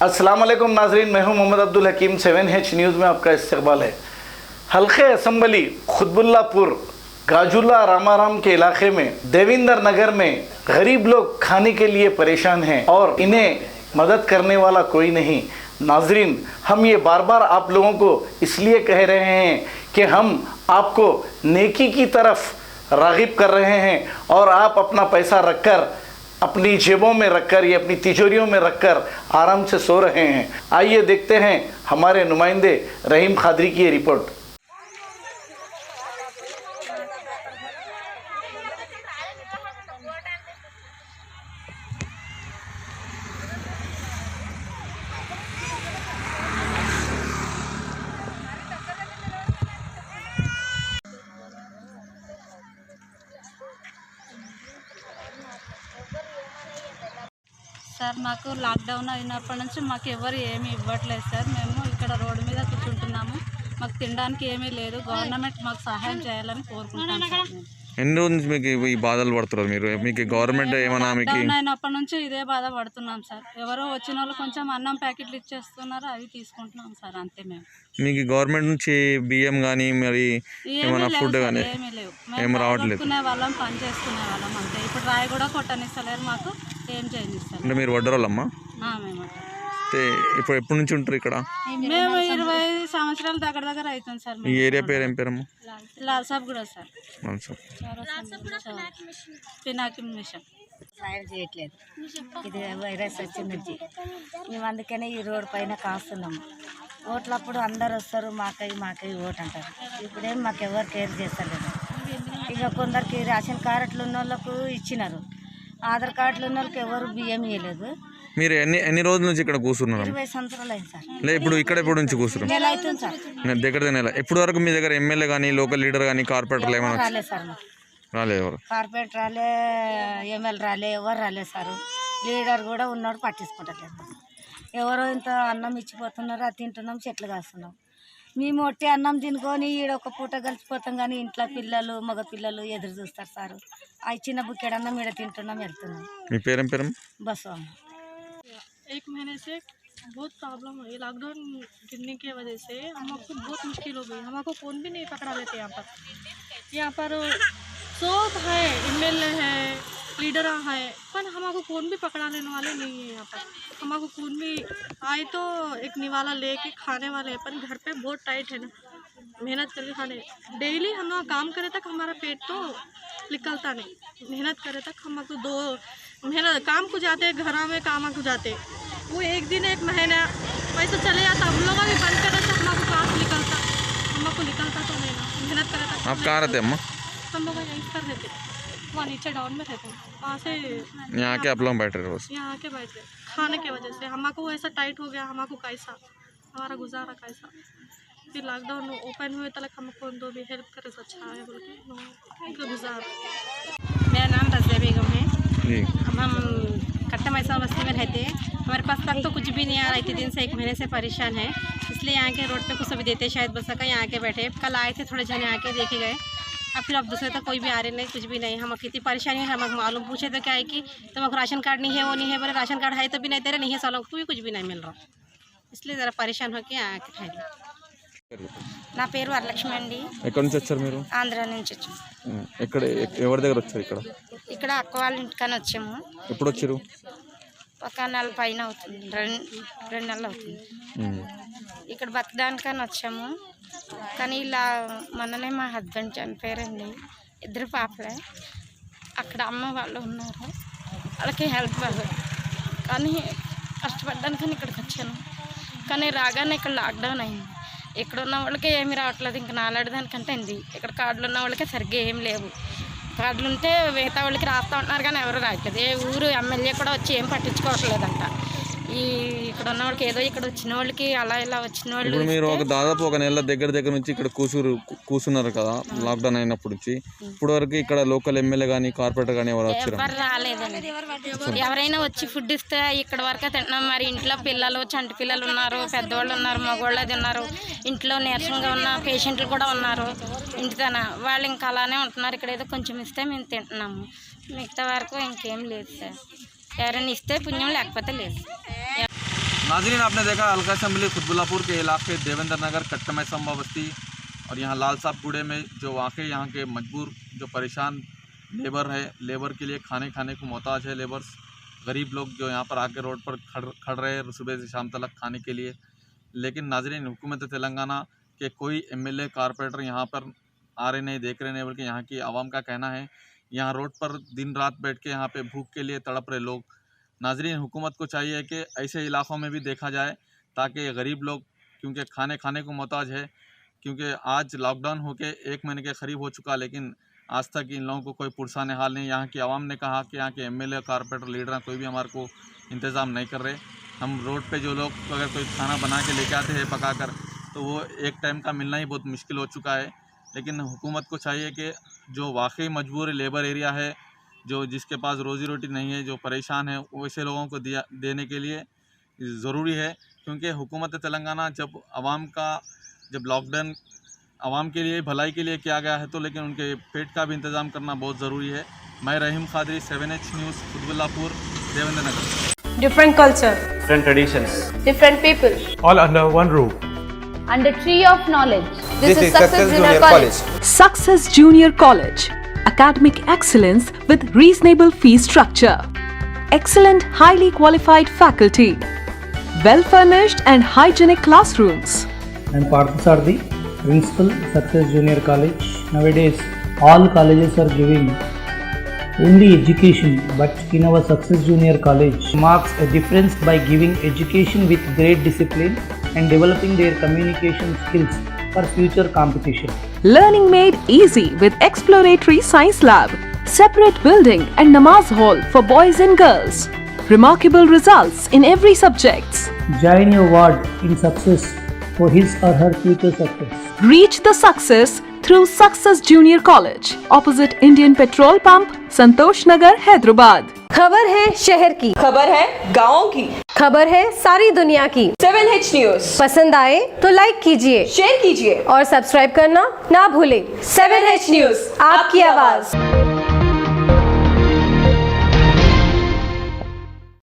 अस्सलाम वालेकुम नाजरीन, मैं हूं मोहम्मद अब्दुल हकीम। 7H न्यूज़ में आपका इस्तकबाल है। हल्के असम्बली खुतबुल्लापुर गाजुल्ला रामाराम के इलाके में देविंदर नगर में गरीब लोग खाने के लिए परेशान हैं और इन्हें मदद करने वाला कोई नहीं। नाजरीन, हम ये बार बार आप लोगों को इसलिए कह रहे हैं कि हम आपको नेकी की तरफ राग़िब कर रहे हैं और आप अपना पैसा रखकर अपनी जेबों में रखकर या अपनी तिजोरियों में रखकर आराम से सो रहे हैं। आइए देखते हैं हमारे नुमाइंदे रहीम खादरी की ये रिपोर्ट। సార్ మాకు లాక్డౌన్ అయినప్పటి నుంచి మాకు ఎవరు ఏమీ ఇవ్వట్లేదు సార్. మేము ఇక్కడ రోడ్డు మీద కూర్చుంటున్నాము. మాకు తినడానికి ఏమీ లేదు. గవర్నమెంట్ మాకు సహాయం చేయాలని కోరుకుంటున్నాం సార్. ఎన్ని రోజుల నుంచి మీకు ఈ బాధలు పడుతున్నారు మీరు? మీకు గవర్నమెంట్ ఏమైనా మీకు అయినప్పటి నుంచి ఇదే బాధ పడుతున్నాం సార్. ఎవరో వచ్చిన వాళ్ళు కొంచెం అన్నం ప్యాకెట్లు ఇచ్చేస్తున్నారు, అవి తీసుకుంటున్నాం సార్. అంతే. మీకు గవర్నమెంట్ నుంచి బియ్యం కానీ మరి ఏమైనా ఫుడ్ కానీ ఏమీ లేవు. ఏం రావట్లేదు. వాళ్ళం పని చేసుకునే వాళ్ళం అంతే. ఇప్పుడు రాయి కూడా కొట్టనిస్తలేరు, మాకు ఏం చేయనిస్తారు. అంటే మీరు వడ్డరోళ్ళమ్మా? మేము ఇప్పుడు ఎప్పటి నుంచి ఉంటారు ఇక్కడ? మేము 25 సంవత్సరాల దగ్గర అవుతుంది సార్. ఈ ఏరియా పేరు ఏం పేరమ్మా? లాల్సాబ్ కూడా సార్. పినాకి మిషన్ సాయం చేయట్లేదు. ఇది వైరస్ వచ్చిన నుంచి మేము అందుకనే ఈ రోడ్డు పైన కాస్తున్నాము. ఓట్లప్పుడు అందరు వస్తారు, మాకై ఓటు అంటారు. ఇప్పుడేం మాకు ఎవరు కేర్ చేస్తలేదు. ఇక కొందరికి రేషన్ కార్డులు ఉన్న వాళ్ళకు ఇచ్చినారు, ఆధార్ కార్డులు ఉన్న వాళ్ళకి ఎవరు బియ్యం ఇవ్వలేదు. మీరు ఎన్ని రోజుల నుంచి ఇక్కడ కూర్చున్నారు? 20 సంవత్సరాలు అయింది సార్. ఇప్పుడు ఇక్కడ ఎప్పటి నుంచి కూర్చున్నారు? నెల అవుతుంది సార్. దగ్గర నెల. ఎప్పటి వరకు మీ దగ్గర ఎమ్మెల్యే కానీ లోకల్ లీడర్ కానీ కార్పొరేటర్లు ఏమైనా రాలేదు సార్. మాకు రాలేదు. ఎవరు కార్పొరేటర్ రాలే, ఎమ్మెల్యే రాలే, ఎవరు రాలేదు సార్. లీడర్ కూడా ఉన్నాడు, పట్టించుకుంటలేదు. ఎవరో ఇంత అన్నం ఇచ్చిపోతున్నారు, అది తింటున్నాం, చెట్లు కాస్తున్నాం. మేము ఒట్టి అన్నం తినుకొని ఈడ ఒక పూట కలిసిపోతాం, కానీ ఇంట్లో పిల్లలు మగ పిల్లలు ఎదురు చూస్తారు సార్. ఆ చిన్న బుక్కెడన్నం ఈడ తింటున్నాం, వెళ్తున్నాం. మీ పేరేం పేరు? బస్సు అమ్మ. 1 महीने से बहुत प्रॉब्लम हुई। लॉकडाउन गिरने की वजह से हमको बहुत मुश्किल हो गई। हमको कौन भी नहीं पकड़ा लेते। यहाँ पर सब है, एमएलए है, लीडर है, पर हमको कौन भी पकड़ा लेने वाले नहीं है। यहाँ पर हमको कौन भी आए तो एक निवाला लेके खाने वाले हैं, पर घर पे बहुत टाइट है ना, मेहनत करके खाने। डेली हम लोग काम करे तक हमारा पेट तो निकलता नहीं। मेहनत करे तक हमको 2 मेहनत काम को जाते, घर में काम को जाते, वो एक दिन 1 महीना पैसा चले जाता। हम लोग भी बंद करे तो हमको काम निकलता, हमको निकलता तो नहीं ना। मेहनत करे तक। आप कहाँ रहते अम्मा? हम लोग यहीं पर रहते, वहाँ नीचे डाउन में रहते, वहाँ से यहाँ के आप लोग बैठ रहे हो? यहाँ के बैठ गए खाने की वजह से। हमको ऐसा टाइट हो गया, हमको कैसा हमारा गुजारा कैसा। फिर लॉकडाउन ओपन हुए तक हमको दो भी हेल्प करे तो अच्छा है बोल के गुजारा। मेरा नाम रज़िया बेगम है। अब हम कट्टा मैसा बस्ती में रहते हैं। हमारे पास तक तो कुछ भी नहीं आ रहा। इतने दिन से 1 महीने से परेशान है, इसलिए यहाँ के रोड पे कुछ भी देते शायद बस का यहाँ के बैठे। कल आए थे, थोड़े जने आके देखे गए, अब फिर अब दूसरे तक कोई भी आ रहे नहीं, कुछ भी नहीं। हम कितनी परेशानी है हमको मालूम। पूछे तो क्या है कि तुमको राशन कार्ड नहीं है, वो नहीं है। बोले राशन कार्ड है तो भी नहीं दे रहे, नहीं है सालों को भी कुछ भी नहीं मिल रहा, इसलिए ज़रा परेशान होकर यहाँ के ठहरे। నా పేరు వరలక్ష్మి అండి. ఎక్కడి నుంచి వచ్చారు మీరు? ఆంధ్ర నుంచి వచ్చాము. ఎక్కడ ఎవరి దగ్గర వచ్చారు? ఇక్కడ అక్క వాళ్ళ ఇంటికని వచ్చాము. ఎప్పుడు వచ్చారు? ఒక నెల పైన అవుతుంది, 2 నెలలు అవుతుంది. ఇక్కడ బతకడానికని వచ్చాము, కానీ ఇలా మొన్ననే మా హస్బెండ్ చనిపోయారండి. 2 పాపలే. అక్కడ అమ్మ వాళ్ళు ఉన్నారు, వాళ్ళకి హెల్ప్ అవ్వదు, కానీ కష్టపడ్డానికని ఇక్కడికి వచ్చాను. కానీ రాగానే ఇక్కడ లాక్డౌన్ అయింది. ఇక్కడ ఉన్న వాళ్ళకి ఏమీ రావట్లేదు, ఇంకా నాలాడదానికంటే అయింది. ఇక్కడ కార్డులు ఉన్న వాళ్ళకి సరిగ్గా ఏం లేవు. కార్డులు ఉంటే మిగతా వాళ్ళకి రాస్తూ ఉంటున్నారు, కానీ ఎవరు రావట్లేదు. ఏ ఊరు ఎమ్మెల్యే కూడా వచ్చి ఏం పట్టించుకోవట్లేదంట. ఇక్కడ ఉన్న వాళ్ళకి ఏదో ఇక్కడ వచ్చిన వాళ్ళకి అలా ఇలా వచ్చిన వాళ్ళు. మీరు దాదాపు 1 నెల దగ్గర నుంచి ఇక్కడ కూర్చున్నారు కదా లాక్డౌన్ అయినప్పటి నుంచి ఇప్పుడు వరకు ఇక్కడ లోకల్ ఎమ్మెల్యే కానీ కార్పొరేటర్ కానీ ఎవరు రాలేదండి. ఎవరైనా వచ్చి ఫుడ్ ఇస్తే ఇక్కడ వరకే తింటున్నాం. మరి ఇంట్లో పిల్లలు, చంటి పిల్లలు ఉన్నారు, పెద్దవాళ్ళు ఉన్నారు, మగవాళ్ళది ఉన్నారు, ఇంట్లో నీరసంగా ఉన్న పేషెంట్లు కూడా ఉన్నారు. ఇంటితోన వాళ్ళు ఇంకా అలానే ఉంటున్నారు. ఇక్కడ ఏదో కొంచెం ఇస్తే మేము తింటున్నాము, మిగతా వరకు ఇంకేం లేదు సార్. ఎవరైనా ఇస్తే పుణ్యం, లేకపోతే లేదు. नाज़रीन, आपने देखा हल्का असेंबली खुतबुल्लापुर के इलाके देवेंद्र नगर कट्टमय संभा बस्ती और यहाँ लाल साहब गुड़े में जो वाकई यहाँ के मजबूर जो परेशान लेबर है, लेबर के लिए खाने को मोहताज है लेबर्स, गरीब लोग जो यहाँ पर आके रोड पर खड़ रहे हैं सुबह से शाम तक खाने के लिए। लेकिन नाज़रीन, हुकूमत तेलंगाना के कोई एमएलए कारपोरेटर यहाँ पर आ रहे नहीं, देख रहे नहीं, बल्कि यहाँ की आवाम का कहना है यहाँ रोड पर दिन रात बैठ के यहाँ पे भूख के लिए तड़प रहे लोग। नाज़रीन, हुकूमत को चाहिए कि ऐसे इलाक़ों में भी देखा जाए ताकि गरीब लोग, क्योंकि खाने को मोहताज है, क्योंकि आज लॉकडाउन होके 1 महीने के करीब हो चुका, लेकिन आज तक इन लोगों को कोई पुरसान हाल नहीं। यहाँ की आवाम ने कहा कि यहाँ के एमएलए कारपोरेटर लीडर कोई भी हमारे को इंतज़ाम नहीं कर रहे। हम रोड पे जो लोग अगर कोई खाना बना के लेके आते हैं पका कर, तो वो एक टाइम का मिलना ही बहुत मुश्किल हो चुका है। लेकिन हुकूमत को चाहिए कि जो वाकई मजबूर लेबर एरिया है, जो जिसके पास रोज़ी रोटी नहीं है, जो परेशान है, वैसे लोगों को देने के लिए ज़रूरी है। क्योंकि हुकूमत तेलंगाना जब लॉकडाउन आवाम के लिए भलाई के लिए किया गया है, तो लेकिन उनके पेट का भी इंतज़ाम करना बहुत ज़रूरी है। मैं रहीम Qadri, 7H news, Quthbullapur, Devendra Nagar. Different culture, different traditions, different people, all under one roof. Under tree of knowledge. This is Success Junior College. Success Junior College. Academic excellence with reasonable fee structure. Excellent, highly qualified faculty. Well-furnished and hygienic classrooms. And Parthasarthi, Principal, Success Junior College. Nowadays, all colleges are giving only education, but in our Success Junior College marks a difference by giving education with great discipline and developing their communication skills for future competition. Learning made easy with exploratory science lab, separate building and namaz hall for boys and girls. Remarkable results in every subject. Join your ward in success for his or her future success. Reach the success through Success Junior College, opposite Indian Petrol Pump, Santosh Nagar, Hyderabad. खबर है शहर की, खबर है गाँव की, खबर है सारी दुनिया की। 7H न्यूज़ पसंद आए तो लाइक कीजिए, शेयर कीजिए और सब्सक्राइब करना ना भूलें। 7H न्यूज़, आपकी आवाज़।